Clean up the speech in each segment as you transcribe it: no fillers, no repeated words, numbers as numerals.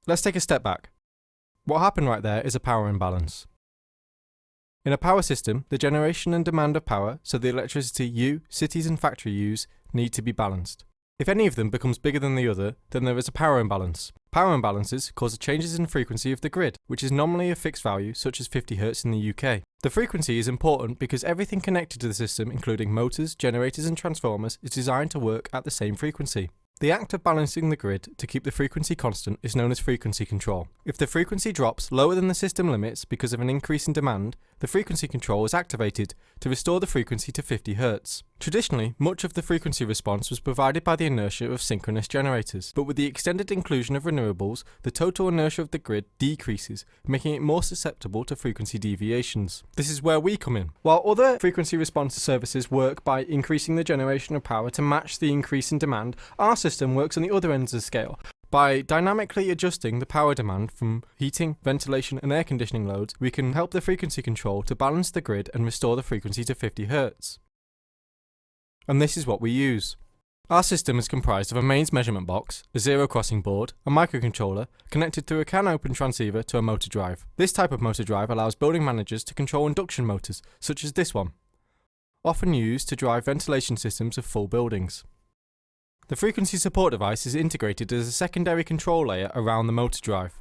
Let's take a step back. What happened right there is a power imbalance. In a power system, the generation and demand of power, so the electricity you, cities and factory use, need to be balanced. If any of them becomes bigger than the other, then there is a power imbalance. Power imbalances cause changes in frequency of the grid, which is nominally a fixed value such as 50 Hz in the UK. The frequency is important because everything connected to the system, including motors, generators and transformers, is designed to work at the same frequency. The act of balancing the grid to keep the frequency constant is known as frequency control. If the frequency drops lower than the system limits because of an increase in demand, the frequency control is activated to restore the frequency to 50 Hz. Traditionally, much of the frequency response was provided by the inertia of synchronous generators, but with the extended inclusion of renewables, the total inertia of the grid decreases, making it more susceptible to frequency deviations. This is where we come in. While other frequency response services work by increasing the generation of power to match the increase in demand, our system works on the other ends of the scale. By dynamically adjusting the power demand from heating, ventilation and air conditioning loads, we can help the frequency control to balance the grid and restore the frequency to 50 Hz. And this is what we use. Our system is comprised of a mains measurement box, a zero crossing board, a microcontroller, connected through a CAN-open transceiver to a motor drive. This type of motor drive allows building managers to control induction motors, such as this one, often used to drive ventilation systems of full buildings. The frequency support device is integrated as a secondary control layer around the motor drive.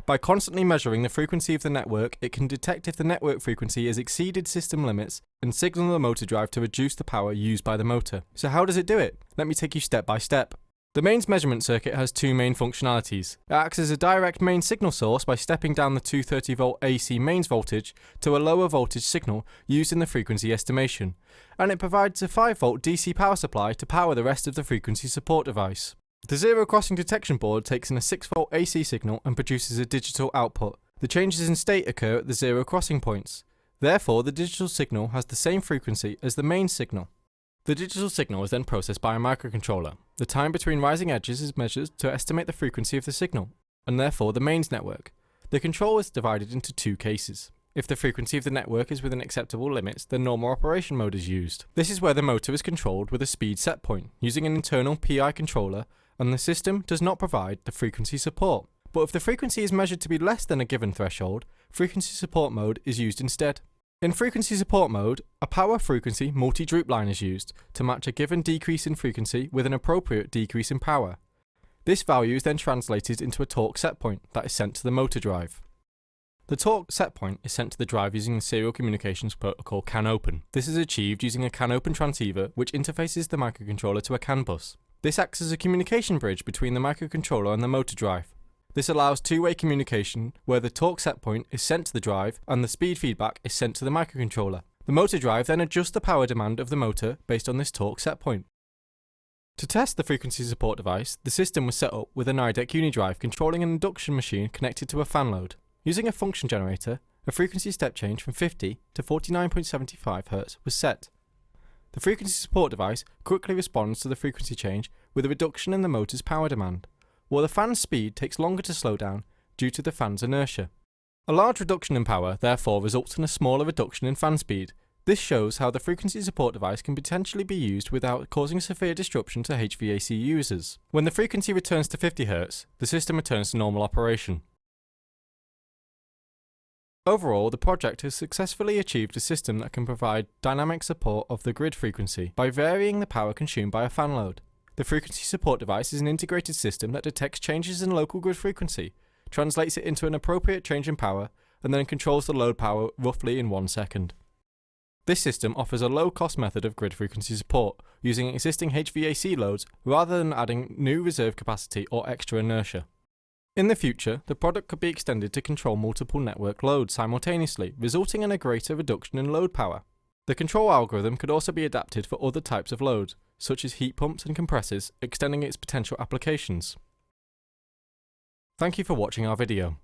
By constantly measuring the frequency of the network, it can detect if the network frequency has exceeded system limits and signal the motor drive to reduce the power used by the motor. So how does it do it? Let me take you step by step. The mains measurement circuit has two main functionalities. It acts as a direct main signal source by stepping down the 230 volt AC mains voltage to a lower voltage signal used in the frequency estimation, and it provides a 5 volt DC power supply to power the rest of the frequency support device. The zero crossing detection board takes in a 6 volt AC signal and produces a digital output. The changes in state occur at the zero crossing points. Therefore, the digital signal has the same frequency as the main signal. The digital signal is then processed by a microcontroller. The time between rising edges is measured to estimate the frequency of the signal, and therefore the mains network. The control is divided into two cases. If the frequency of the network is within acceptable limits, then normal operation mode is used. This is where the motor is controlled with a speed set point, using an internal PI controller, and the system does not provide the frequency support. But if the frequency is measured to be less than a given threshold, frequency support mode is used instead. In frequency support mode, a power frequency multi-droop line is used to match a given decrease in frequency with an appropriate decrease in power. This value is then translated into a torque set point that is sent to the motor drive. The torque set point is sent to the drive using the serial communications protocol CAN-open. This is achieved using a CAN-open transceiver which interfaces the microcontroller to a CAN bus. This acts as a communication bridge between the microcontroller and the motor drive. This allows two-way communication where the torque set point is sent to the drive and the speed feedback is sent to the microcontroller. The motor drive then adjusts the power demand of the motor based on this torque set point. To test the frequency support device, the system was set up with an IDEC unidrive controlling an induction machine connected to a fan load. Using a function generator, a frequency step change from 50 to 49.75 Hz was set. The frequency support device quickly responds to the frequency change with a reduction in the motor's power demand, while the fan's speed takes longer to slow down due to the fan's inertia. A large reduction in power therefore results in a smaller reduction in fan speed. This shows how the frequency support device can potentially be used without causing severe disruption to HVAC users. When the frequency returns to 50 Hz, the system returns to normal operation. Overall, the project has successfully achieved a system that can provide dynamic support of the grid frequency by varying the power consumed by a fan load. The frequency support device is an integrated system that detects changes in local grid frequency, translates it into an appropriate change in power, and then controls the load power roughly in 1 second. This system offers a low-cost method of grid frequency support, using existing HVAC loads rather than adding new reserve capacity or extra inertia. In the future, the product could be extended to control multiple network loads simultaneously, resulting in a greater reduction in load power. The control algorithm could also be adapted for other types of loads, such as heat pumps and compressors, extending its potential applications. Thank you for watching our video.